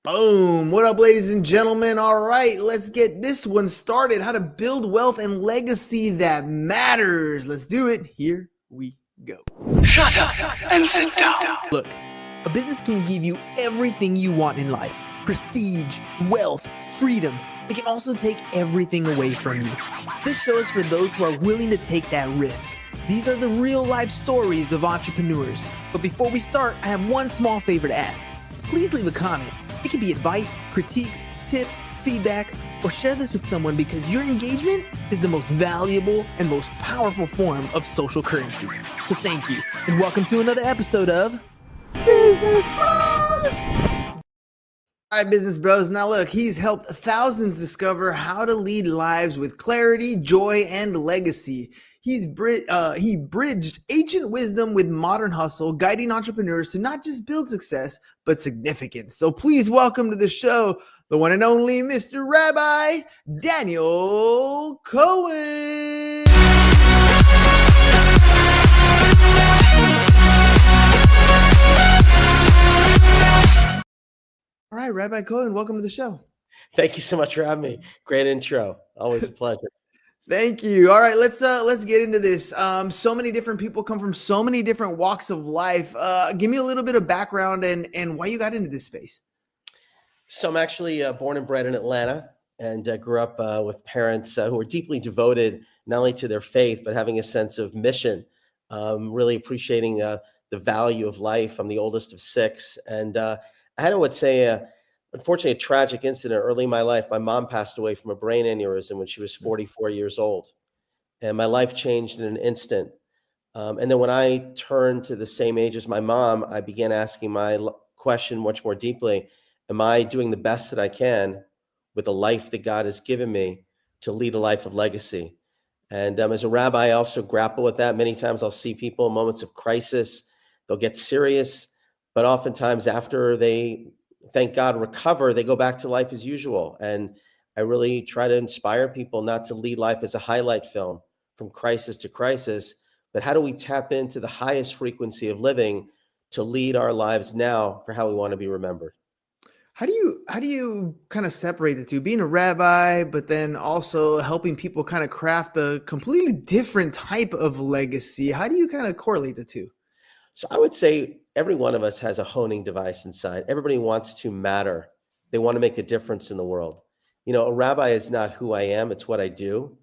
Boom. What up, ladies and gentlemen? All right, let's get this one started. How to build wealth and legacy that matters. Let's do it. Here we go. Shut up and sit down. Look, a business can give you everything you want in life: prestige, wealth, freedom. It can also take everything away from you. This show is for those who are willing to take that risk. These are the real life stories of entrepreneurs. But before we start, I have one small favor to ask. Please leave a comment. It can be advice, critiques, tips, feedback, or share this with someone because your engagement is the most valuable and most powerful form of social currency. So thank you, and welcome to another episode of Business Bros. All right, Business Bros. Now look, he's helped thousands discover how to lead lives with clarity, joy, and legacy. He bridged ancient wisdom with modern hustle, guiding entrepreneurs to not just build success, but significance. So please welcome to the show, the one and only Mr. Rabbi Daniel Cohen. All right, Rabbi Cohen, welcome to the show. Thank you so much for having me. Great intro. Always a pleasure. Thank you. All right, let's get into this. So many different people come from so many different walks of life. Give me a little bit of background and why you got into this space. So I'm actually born and bred in Atlanta, and grew up with parents who were deeply devoted not only to their faith, but having a sense of mission, really appreciating the value of life. I'm the oldest of six. And I had, I would say, unfortunately, a tragic incident early in my life. My mom passed away from a brain aneurysm when she was 44 years old. And my life changed in an instant. And then when I turned to the same age as my mom, I began asking my question much more deeply. Am I doing the best that I can with the life that God has given me to lead a life of legacy? And as a rabbi, I also grapple with that. Many times I'll see people in moments of crisis. They'll get serious, but oftentimes after they, thank God, recover, they go back to life as usual. And I really try to inspire people not to lead life as a highlight film from crisis to crisis, but how do we tap into the highest frequency of living to lead our lives now for how we want to be remembered? How do you kind of separate the two? Being a rabbi, but then also helping people kind of craft a completely different type of legacy. How do you kind of correlate the two? So I would say every one of us has a honing device inside. Everybody wants to matter. They want to make a difference in the world. You know, a rabbi is not who I am, it's what I do.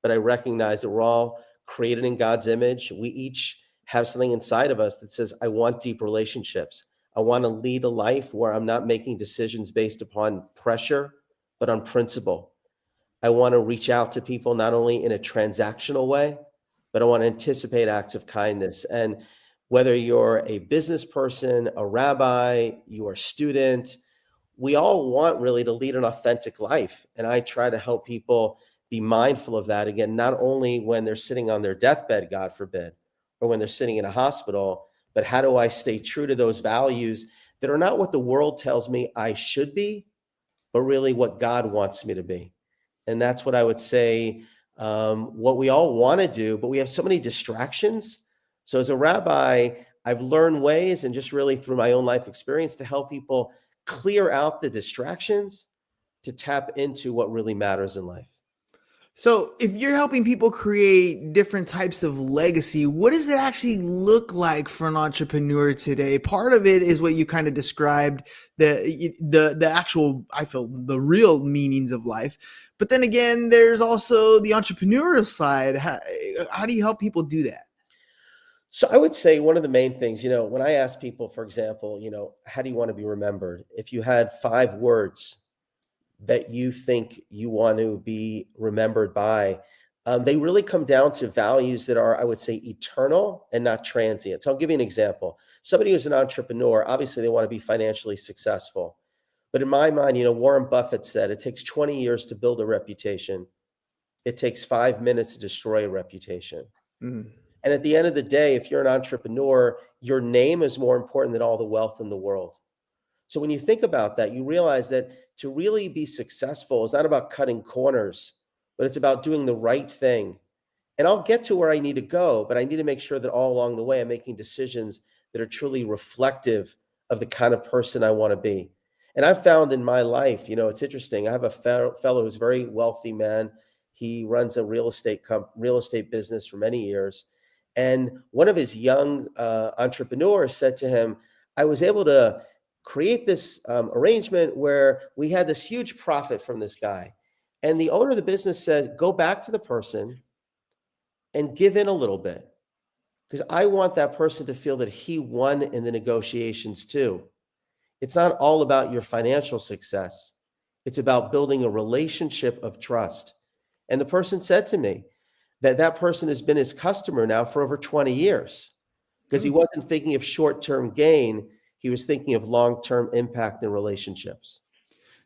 But I recognize that we're all created in God's image. We each have something inside of us that says, I want deep relationships. I want to lead a life where I'm not making decisions based upon pressure, but on principle. I want to reach out to people not only in a transactional way, but I want to anticipate acts of kindness. And whether you're a business person, a rabbi, you're a student, we all want really to lead an authentic life. And I try to help people be mindful of that, again, not only when they're sitting on their deathbed, God forbid, or when they're sitting in a hospital, but how do I stay true to those values that are not what the world tells me I should be, but really what God wants me to be. And that's what I would say, what we all want to do, but we have so many distractions. So as a rabbi, I've learned ways, and just really through my own life experience, to help people clear out the distractions to tap into what really matters in life. So if you're helping people create different types of legacy, what does it actually look like for an entrepreneur today? Part of it is what you kind of described, the actual, I feel, the real meanings of life. But then again, there's also the entrepreneurial side. How do you help people do that? So I would say one of the main things, when I ask people, for example, how do you want to be remembered? If you had 5 words that you think you want to be remembered by, they really come down to values that are, I would say, eternal and not transient. So I'll give you an example. Somebody who's an entrepreneur, obviously they want to be financially successful. But in my mind, Warren Buffett said it takes 20 years to build a reputation. It takes 5 minutes to destroy a reputation. Mm. And at the end of the day, if you're an entrepreneur, your name is more important than all the wealth in the world. So when you think about that, you realize that to really be successful is not about cutting corners, but it's about doing the right thing. And I'll get to where I need to go, but I need to make sure that all along the way, I'm making decisions that are truly reflective of the kind of person I want to be. And I've found in my life, it's interesting. I have a fellow who's a very wealthy man. He runs a real estate business for many years. And one of his young entrepreneurs said to him, I was able to create this arrangement where we had this huge profit from this guy. And the owner of the business said, go back to the person and give in a little bit, because I want that person to feel that he won in the negotiations too. It's not all about your financial success. It's about building a relationship of trust. And the person said to me that that person has been his customer now for over 20 years, because he wasn't thinking of short-term gain. He was thinking of long-term impact in relationships.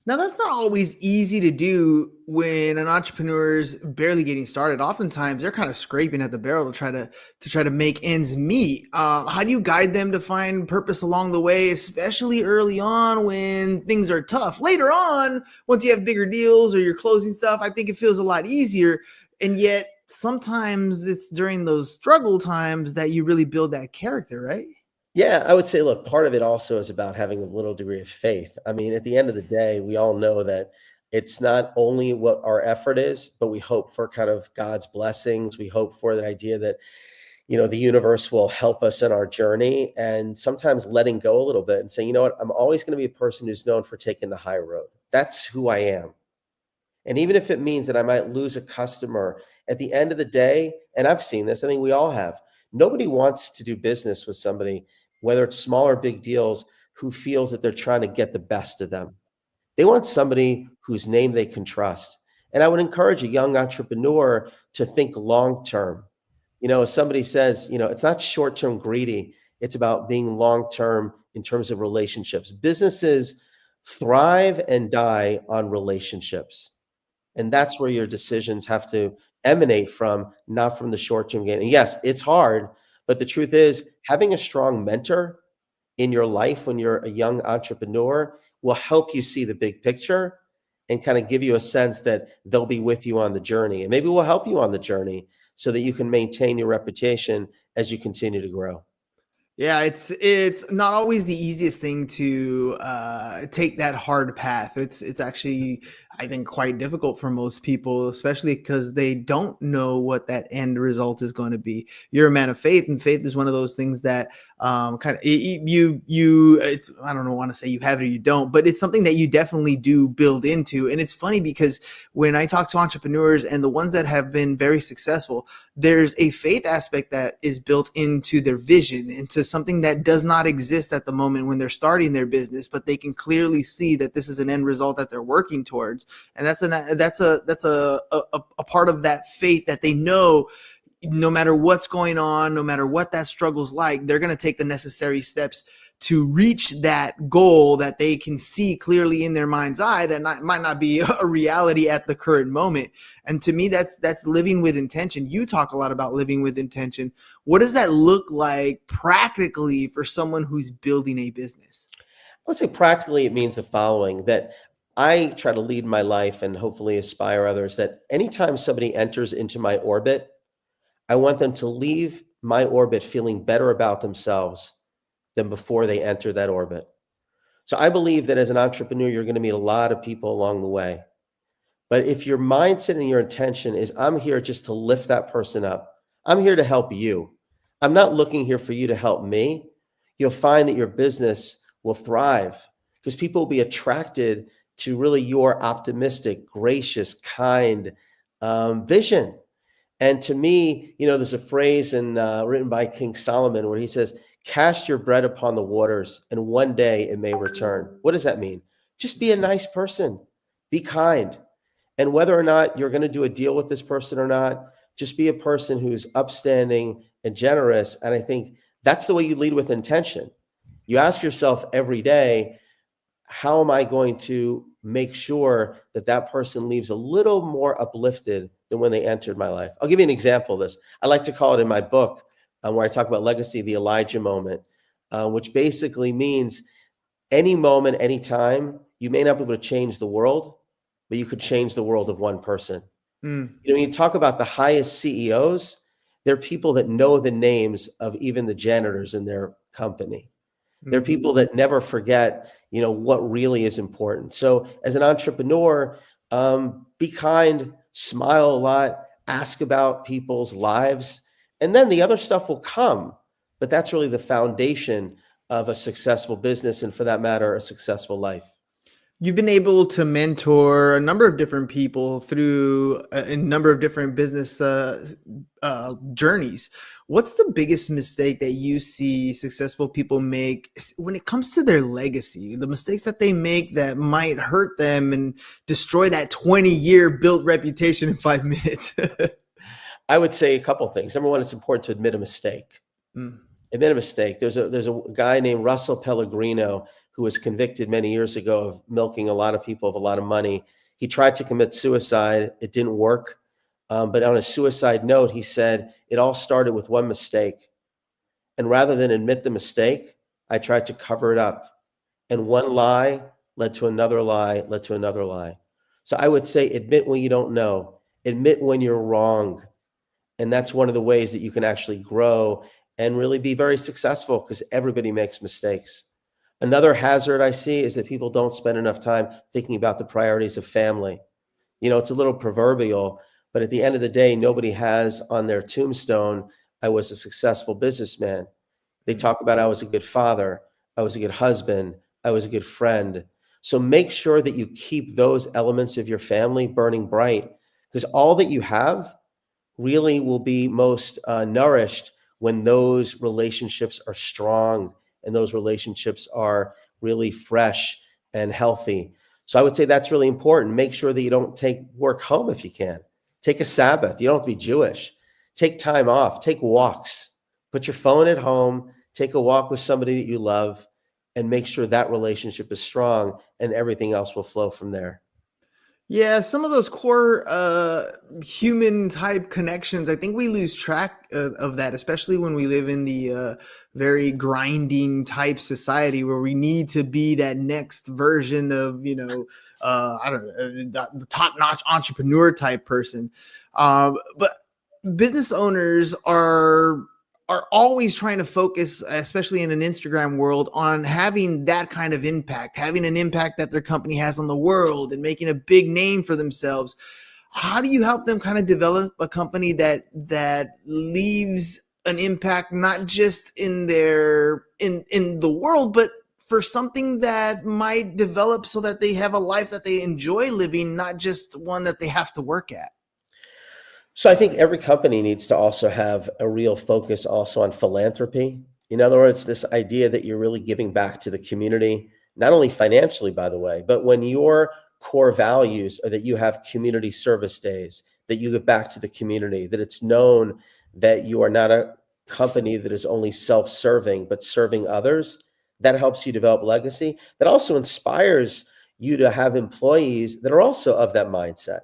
Now, that's not always easy to do when an entrepreneur is barely getting started. Oftentimes, they're kind of scraping at the barrel to try to make ends meet. How do you guide them to find purpose along the way, especially early on when things are tough? Later on, once you have bigger deals or you're closing stuff, I think it feels a lot easier. And yet, sometimes it's during those struggle times that you really build that character, right? Yeah, I would say, look, part of it also is about having a little degree of faith. I mean, at the end of the day, we all know that it's not only what our effort is, but we hope for kind of God's blessings. We hope for that idea that, the universe will help us in our journey, and sometimes letting go a little bit and saying, you know what, I'm always going to be a person who's known for taking the high road. That's who I am. And even if it means that I might lose a customer at the end of the day, and I've seen this, I think we all have, nobody wants to do business with somebody, whether it's small or big deals, who feels that they're trying to get the best of them. They want somebody whose name they can trust. And I would encourage a young entrepreneur to think long term. As somebody says, it's not short term greedy. It's about being long term in terms of relationships. Businesses thrive and die on relationships. And that's where your decisions have to emanate from, not from the short term gain. And yes, it's hard, but the truth is, having a strong mentor in your life when you're a young entrepreneur will help you see the big picture and kind of give you a sense that they'll be with you on the journey. And maybe we'll help you on the journey so that you can maintain your reputation as you continue to grow. Yeah, it's not always the easiest thing to take that hard path. It's actually, I think, quite difficult for most people, especially because they don't know what that end result is going to be. You're a man of faith, and faith is one of those things that kind of it's, I don't want to say you have it or you don't, but it's something that you definitely do build into. And it's funny because when I talk to entrepreneurs and the ones that have been very successful, there's a faith aspect that is built into their vision, into something that does not exist at the moment when they're starting their business, but they can clearly see that this is an end result that they're working towards. And that's a part of that faith that they know no matter what's going on, no matter what that struggle's like, they're going to take the necessary steps to reach that goal that they can see clearly in their mind's eye that might not be a reality at the current moment. And to me, that's living with intention. You talk a lot about living with intention. What does that look like practically for someone who's building a business? I would say practically it means the following, that I try to lead my life and hopefully inspire others that anytime somebody enters into my orbit, I want them to leave my orbit feeling better about themselves than before they enter that orbit. So I believe that as an entrepreneur, you're going to meet a lot of people along the way. But if your mindset and your intention is, I'm here just to lift that person up, I'm here to help you, I'm not looking here for you to help me, you'll find that your business will thrive because people will be attracted to really your optimistic, gracious, kind vision. And to me, there's a phrase written by King Solomon where he says, cast your bread upon the waters and one day it may return. What does that mean? Just be a nice person, be kind. And whether or not you're going to do a deal with this person or not, just be a person who's upstanding and generous. And I think that's the way you lead with intention. You ask yourself every day, how am I going to make sure that that person leaves a little more uplifted than when they entered my life? I'll give you an example of this. I like to call it in my book where I talk about legacy, the Elijah moment, which basically means any moment, any time, you may not be able to change the world, but you could change the world of one person. When you talk about the highest CEOs, they're people that know the names of even the janitors in their company. They're people that never forget, what really is important. So as an entrepreneur, be kind, smile a lot, ask about people's lives, and then the other stuff will come. But that's really the foundation of a successful business, and for that matter, a successful life. You've been able to mentor a number of different people through a number of different business journeys. What's the biggest mistake that you see successful people make when it comes to their legacy? The mistakes that they make that might hurt them and destroy that 20-year built reputation in 5 minutes. I would say a couple things. Number one, it's important to admit a mistake. Admit a mistake. There's a guy named Russell Pellegrino who was convicted many years ago of milking a lot of people of a lot of money. He tried to commit suicide. It didn't work. But on a suicide note, he said, it all started with one mistake. And rather than admit the mistake, I tried to cover it up. And one lie led to another lie, led to another lie. So I would say admit when you don't know. Admit when you're wrong. And that's one of the ways that you can actually grow and really be very successful, because everybody makes mistakes. Another hazard I see is that people don't spend enough time thinking about the priorities of family. It's a little proverbial, but at the end of the day, nobody has on their tombstone, I was a successful businessman. They talk about I was a good father, I was a good husband, I was a good friend. So make sure that you keep those elements of your family burning bright, because all that you have really will be most nourished when those relationships are strong and those relationships are really fresh and healthy. So I would say that's really important. Make sure that you don't take work home if you can. Take a Sabbath. You don't have to be Jewish. Take time off. Take walks. Put your phone at home. Take a walk with somebody that you love, and make sure that relationship is strong, and everything else will flow from there. Yeah, some of those core human type connections, I think we lose track of that, especially when we live in the very grinding type society where we need to be that next version of, I don't know, the top-notch entrepreneur type person. But business owners are always trying to focus, especially in an Instagram world, on having that kind of impact, having an impact that their company has on the world and making a big name for themselves. How do you help them kind of develop a company that leaves an impact, not just in the world, but for something that might develop so that they have a life that they enjoy living, not just one that they have to work at? So I think every company needs to also have a real focus also on philanthropy. In other words, this idea that you're really giving back to the community, not only financially, by the way, but when your core values are that you have community service days, that you give back to the community, that it's known that you are not a company that is only self-serving, but serving others. That helps you develop legacy. That also inspires you to have employees that are also of that mindset,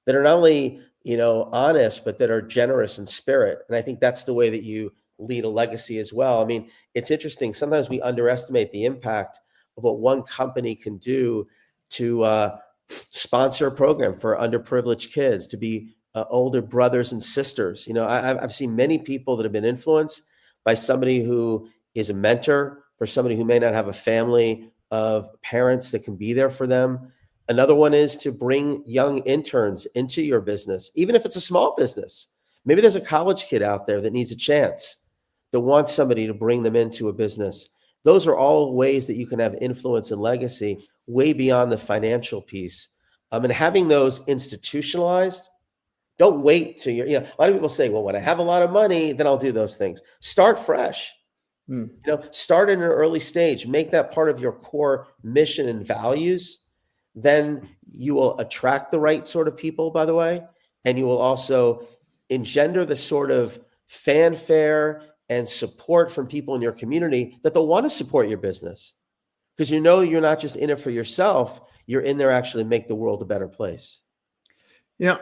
that are not only honest, but that are generous in spirit. And I think that's the way that you lead a legacy as well. I mean, it's interesting. Sometimes we underestimate the impact of what one company can do to sponsor a program for underprivileged kids, to be older brothers and sisters. I've seen many people that have been influenced by somebody who is a mentor for somebody who may not have a family of parents that can be there for them. Another one is to bring young interns into your business, even if it's a small business. Maybe there's a college kid out there that needs a chance, that wants somebody to bring them into a business. Those are all ways that you can have influence and legacy way beyond the financial piece. And having those institutionalized, don't wait till a lot of people say, well, when I have a lot of money, then I'll do those things. Start fresh. Start in an early stage, make that part of your core mission and values. Then you will attract the right sort of people, by the way, and you will also engender the sort of fanfare and support from people in your community that they'll want to support your business, because you're not just in it for yourself, you're in there actually to make the world a better place.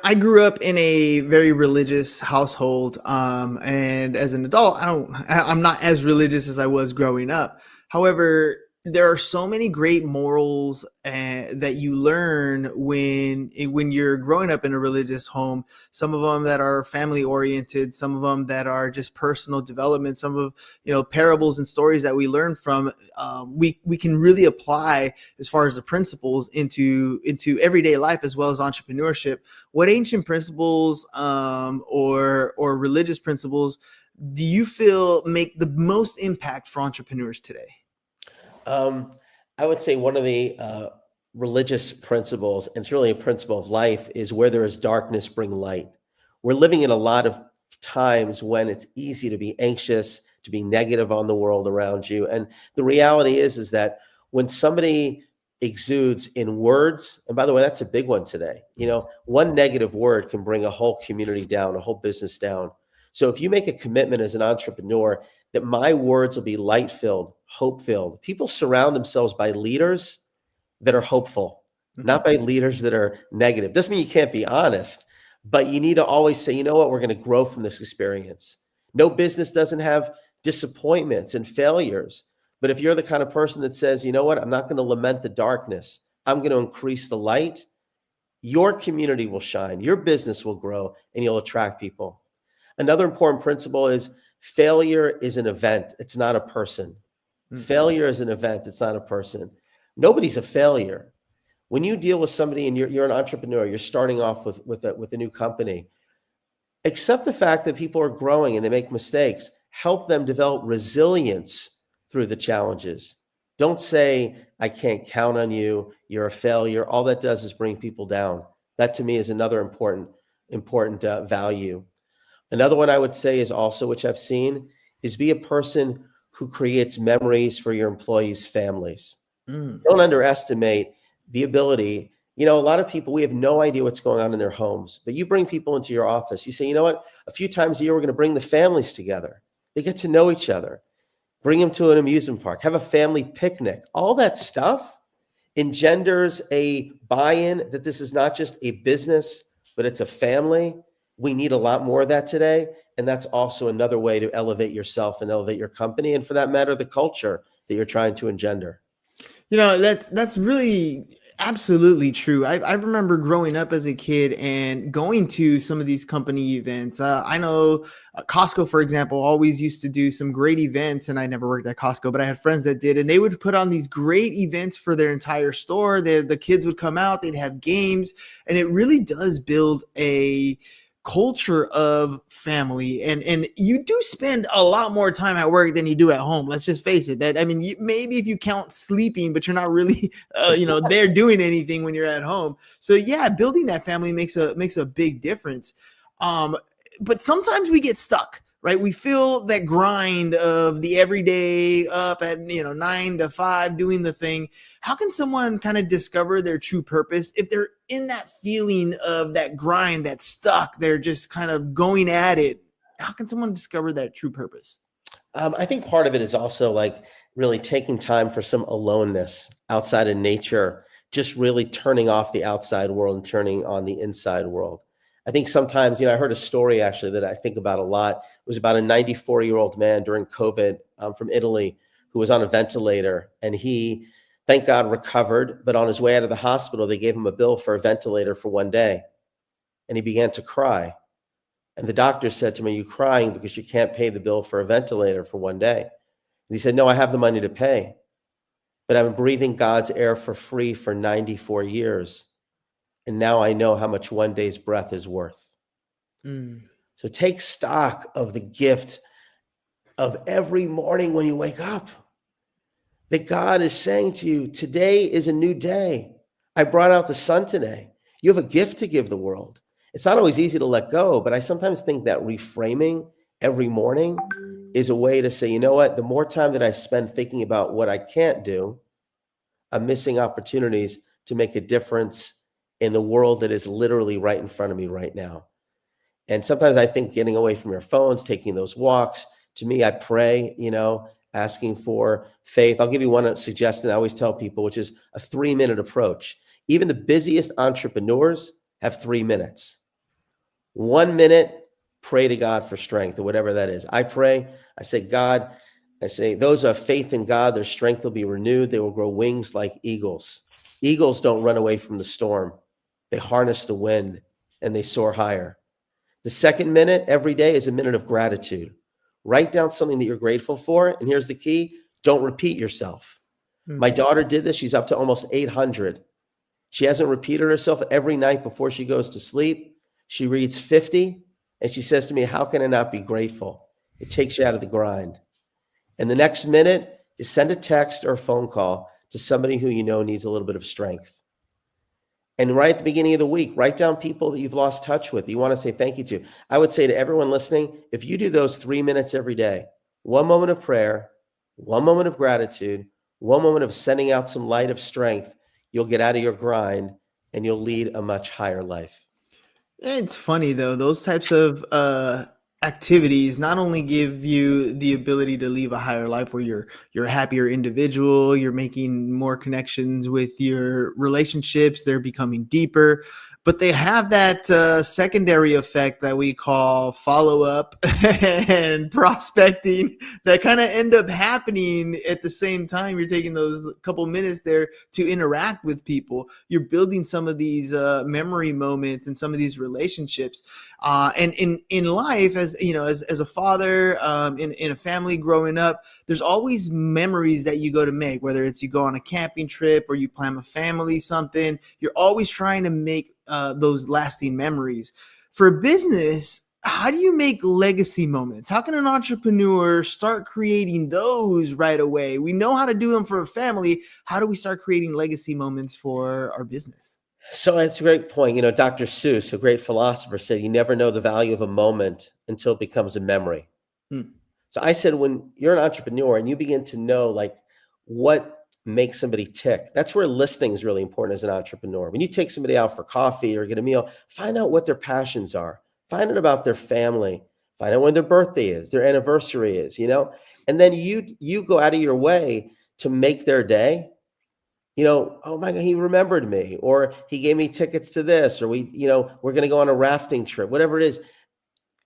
I grew up in a very religious household, and as an adult, I'm not as religious as I was growing up. However, There are so many great morals that you learn when you're growing up in a religious home. Some of them that are family oriented, some of them that are just personal development. Some of parables and stories that we learn from. We can really apply as far as the principles into everyday life as well as entrepreneurship. What ancient principles or religious principles do you feel make the most impact for entrepreneurs today? Um, I would say one of the religious principles, and it's really a principle of life, is where there is darkness, bring light. We're living in a lot of times when it's easy to be anxious, to be negative on the world around you. And the reality is that when somebody exudes in words, and by the way, that's a big one today. One negative word can bring a whole community down, a whole business down. So if you make a commitment as an entrepreneur that my words will be light filled, hope filled, people surround themselves by leaders that are hopeful, not by leaders that are negative. Doesn't mean you can't be honest, but you need to always say, you know what, we're going to grow from this experience. No business doesn't have disappointments and failures. But if you're the kind of person that says, you know what, I'm not going to lament the darkness, I'm going to increase the light, your community will shine, your business will grow, and you'll attract people. Another important principle is failure is an event. It's not a person. Failure is an event. It's not a person. Nobody's a failure. When you deal with somebody and you're an entrepreneur, you're starting off with a new company, accept the fact that people are growing and they make mistakes. Help them develop resilience through the challenges. Don't say, I can't count on you. You're a failure. All that does is bring people down. That to me is another important value. Another one I would say is also, which I've seen, is be a person who creates memories for your employees' families. Don't underestimate the ability. A lot of people, we have no idea what's going on in their homes, but you bring people into your office. You say, you know what, a few times a year, we're going to bring the families together. They get to know each other. Bring them to an amusement park, have a family picnic. All that stuff engenders a buy-in that this is not just a business, but it's a family. We need a lot more of that today. And that's also another way to elevate yourself and elevate your company. And for that matter, the culture that you're trying to engender. That's really absolutely true. I remember growing up as a kid and going to some of these company events. I know Costco, for example, always used to do some great events, and I never worked at Costco, but I had friends that did, and they would put on these great events for their entire store. The kids would come out, they'd have games, and it really does build a culture of family, and you do spend a lot more time at work than you do at home. Let's just face it. Maybe if you count sleeping, but you're not really there doing anything when you're at home. So yeah, building that family makes a big difference. But sometimes we get stuck, right? We feel that grind of the everyday up at 9 to 5 doing the thing. How can someone kind of discover their true purpose if they're in that feeling of that grind, that stuck, they're just kind of going at it? How can someone discover that true purpose? I think part of it is also like really taking time for some aloneness outside of nature, just really turning off the outside world and turning on the inside world. I think sometimes, I heard a story actually that I think about a lot. It was about a 94-year-old man during COVID from Italy who was on a ventilator, and he, thank God, recovered. But on his way out of the hospital, they gave him a bill for a ventilator for one day, and he began to cry. And the doctor said to him, "Are you crying because you can't pay the bill for a ventilator for one day?" And he said, "No, I have the money to pay, but I'm breathing God's air for free for 94 years. And now I know how much one day's breath is worth." So take stock of the gift of every morning when you wake up, that God is saying to you, today is a new day. I brought out the sun today. You have a gift to give the world. It's not always easy to let go, but I sometimes think that reframing every morning is a way to say, you know what, the more time that I spend thinking about what I can't do, I'm missing opportunities to make a difference in the world that is literally right in front of me right now. And sometimes I think getting away from your phones, taking those walks, to me, I pray, asking for faith. I'll give you one suggestion I always tell people, which is a 3-minute approach. Even the busiest entrepreneurs have 3 minutes. 1 minute, pray to God for strength or whatever that is. I pray, I say, God, I say, those who have faith in God, their strength will be renewed. They will grow wings like eagles. Eagles don't run away from the storm. They harness the wind and they soar higher. The second minute every day is a minute of gratitude. Write down something that you're grateful for. And here's the key: don't repeat yourself. My daughter did this. She's up to almost 800. She hasn't repeated herself every night before she goes to sleep. She reads 50 and she says to me, how can I not be grateful? It takes you out of the grind. And the next minute is send a text or a phone call to somebody who you know needs a little bit of strength. And right at the beginning of the week, write down people that you've lost touch with, you want to say thank you to. I would say to everyone listening, if you do those 3 minutes every day, 1 moment of prayer, 1 moment of gratitude, 1 moment of sending out some light of strength, you'll get out of your grind and you'll lead a much higher life. It's funny though, those types of activities not only give you the ability to live a higher life where you're a happier individual, you're making more connections with your relationships, they're becoming deeper, but they have that secondary effect that we call follow-up and prospecting that kind of end up happening at the same time. You're taking those couple minutes there to interact with people. You're building some of these memory moments and some of these relationships. And in life, as you know, as a father, in a family growing up, there's always memories that you go to make, whether it's you go on a camping trip or you plan a family something. You're always trying to make those lasting memories. For a business, how do you make legacy moments? How can an entrepreneur start creating those right away? We know how to do them for a family. How do we start creating legacy moments for our business? So it's a great point. You know, Dr. Seuss, a great philosopher, said, you never know the value of a moment until it becomes a memory. So I said, when you're an entrepreneur and you begin to know like what makes somebody tick, that's where listening is really important as an entrepreneur. When you take somebody out for coffee or get a meal, find out what their passions are, find out about their family, find out when their birthday is, their anniversary is, you know, and then you go out of your way to make their day. You know, oh my God, he remembered me, or he gave me tickets to this, or we're going to go on a rafting trip, whatever it is.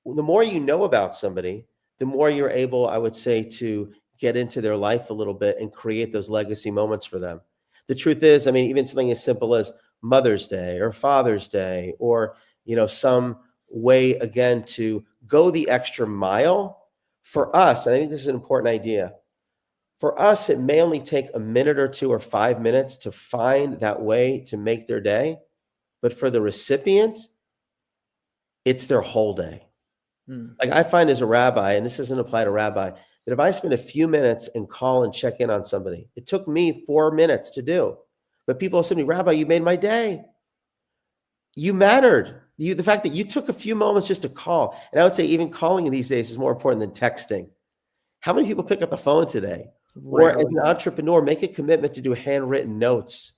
The more you know about somebody, the more you're able, I would say, to get into their life a little bit and create those legacy moments for them. The truth is, I mean, even something as simple as Mother's Day or Father's Day, or, you know, some way again to go the extra mile for us. And I think this is an important idea. For us, it may only take a minute or 2 or 5 minutes to find that way to make their day. But for the recipient, it's their whole day. Like I find as a rabbi, and this doesn't apply to rabbi, that if I spend a few minutes and call and check in on somebody, it took me 4 minutes to do. But people say to me, Rabbi, you made my day. You mattered. The fact that you took a few moments just to call. And I would say even calling these days is more important than texting. How many people pick up the phone today? Or as an entrepreneur, make a commitment to do handwritten notes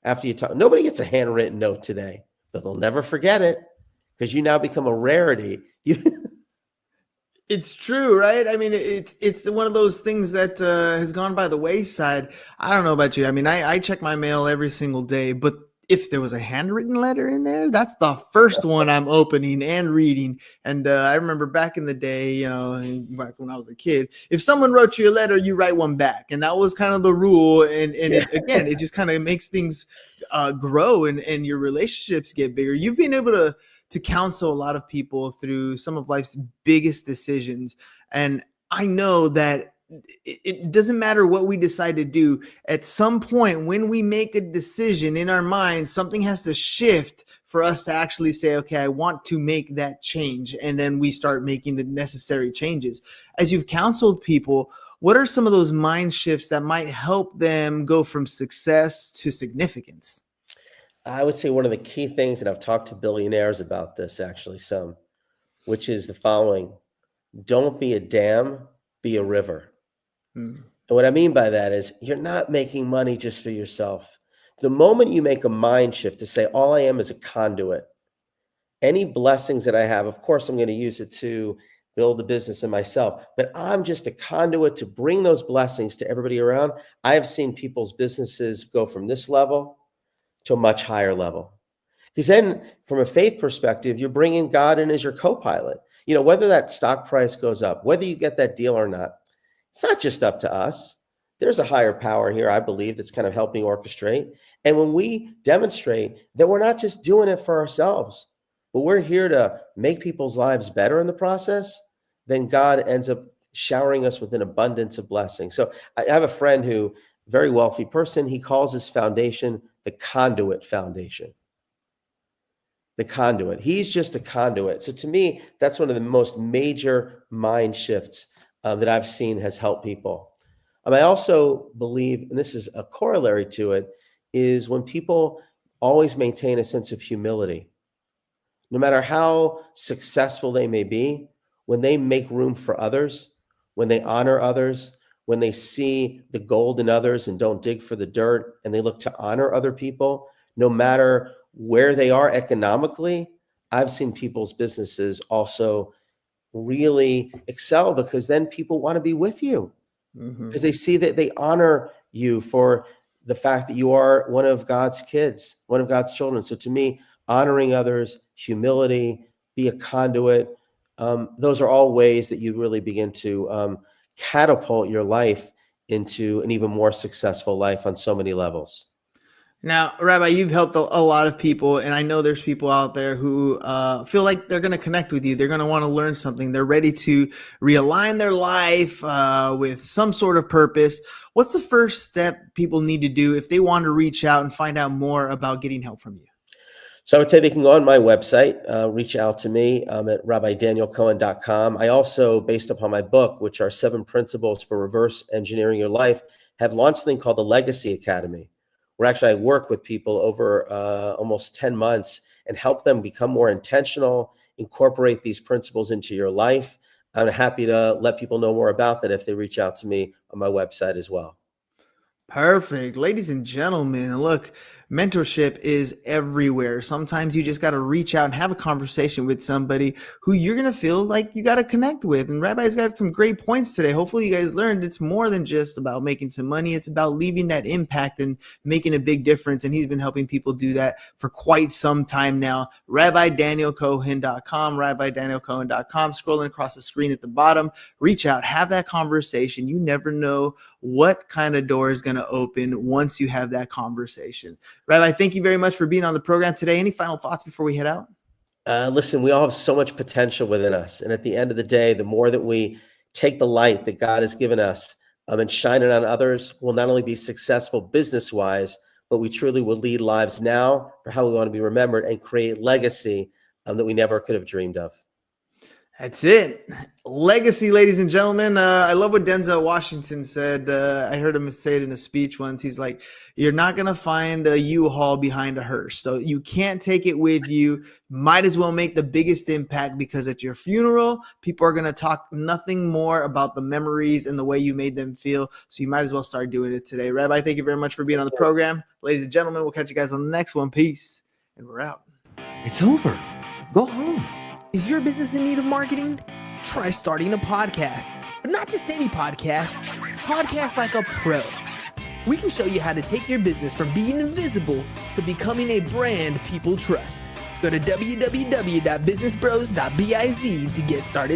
after you talk. Nobody gets a handwritten note today, but they'll never forget it because you now become a rarity. It's true, right? I mean, it's one of those things that has gone by the wayside. I don't know about you. I mean, I check my mail every single day, but if there was a handwritten letter in there, that's the first one I'm opening and reading. And I remember back in the day, you know, back when I was a kid, if someone wrote you a letter, you write one back. And that was kind of the rule. And it just kind of makes things grow and your relationships get bigger. You've been able to counsel a lot of people through some of life's biggest decisions. And I know that it doesn't matter what we decide to do. At some point, when we make a decision in our minds, something has to shift for us to actually say, okay, I want to make that change. And then we start making the necessary changes. As you've counseled people, what are some of those mind shifts that might help them go from success to significance? I would say one of the key things, and I've talked to billionaires about this actually some, which is the following: don't be a dam, be a river. And what I mean by that is you're not making money just for yourself. The moment you make a mind shift to say, all I am is a conduit, any blessings that I have, of course, I'm going to use it to build a business in myself, but I'm just a conduit to bring those blessings to everybody around. I have seen people's businesses go from this level to a much higher level. Because then from a faith perspective, you're bringing God in as your co-pilot. You know, whether that stock price goes up, whether you get that deal or not, It's not just up to us. There's a higher power here, I believe, that's kind of helping orchestrate. And when we demonstrate that we're not just doing it for ourselves, but we're here to make people's lives better in the process, then God ends up showering us with an abundance of blessings. So I have a friend who, very wealthy person, he calls his foundation the Conduit Foundation. The conduit. He's just a conduit. So to me, that's one of the most major mind shifts that I've seen has helped people. I also believe, and this is a corollary to it, is when people always maintain a sense of humility. No matter how successful they may be, when they make room for others, when they honor others, when they see the gold in others and don't dig for the dirt, and they look to honor other people, no matter where they are economically, I've seen people's businesses also really excel, because then people want to be with you because they see that they honor you for the fact that you are one of God's kids, one of God's children. So to me, honoring others, humility, be a conduit, those are all ways that you really begin to catapult your life into an even more successful life on so many levels. Now, Rabbi, you've helped a lot of people, and I know there's people out there who feel like they're going to connect with you. They're going to want to learn something. They're ready to realign their life with some sort of purpose. What's the first step people need to do if they want to reach out and find out more about getting help from you? So I would say they can go on my website, reach out to me at rabbidanielcohen.com. I also, based upon my book, which are 7 Principles for Reverse Engineering Your Life, have launched something called the Legacy Academy, where actually I work with people over almost 10 months and help them become more intentional, incorporate these principles into your life. I'm happy to let people know more about that if they reach out to me on my website as well. Perfect. Ladies and gentlemen, look, mentorship is everywhere. Sometimes you just got to reach out and have a conversation with somebody who you're going to feel like you got to connect with. And Rabbi's got some great points today. Hopefully you guys learned it's more than just about making some money. It's about leaving that impact and making a big difference. And he's been helping people do that for quite some time now. RabbiDanielCohen.com, RabbiDanielCohen.com, scrolling across the screen at the bottom. Reach out, have that conversation. You never know what kind of door is going to open once you have that conversation. Rabbi, thank you very much for being on the program today. Any final thoughts before we head out? Listen, we all have so much potential within us. And at the end of the day, the more that we take the light that God has given us and shine it on others, we'll not only be successful business-wise, but we truly will lead lives now for how we want to be remembered and create legacy that we never could have dreamed of. That's it. Legacy, ladies and gentlemen. I love what Denzel Washington said. I heard him say it in a speech once. He's like, you're not going to find a U-Haul behind a hearse. So you can't take it with you. Might as well make the biggest impact, because at your funeral, people are going to talk nothing more about the memories and the way you made them feel. So you might as well start doing it today. Rabbi, thank you very much for being on the program. Ladies and gentlemen, we'll catch you guys on the next one. Peace. And we're out. It's over. Go home. Is your business in need of marketing? Try starting a podcast, but not just any podcast. Podcast like a pro. We can show you how to take your business from being invisible to becoming a brand people trust. Go to www.businessbros.biz to get started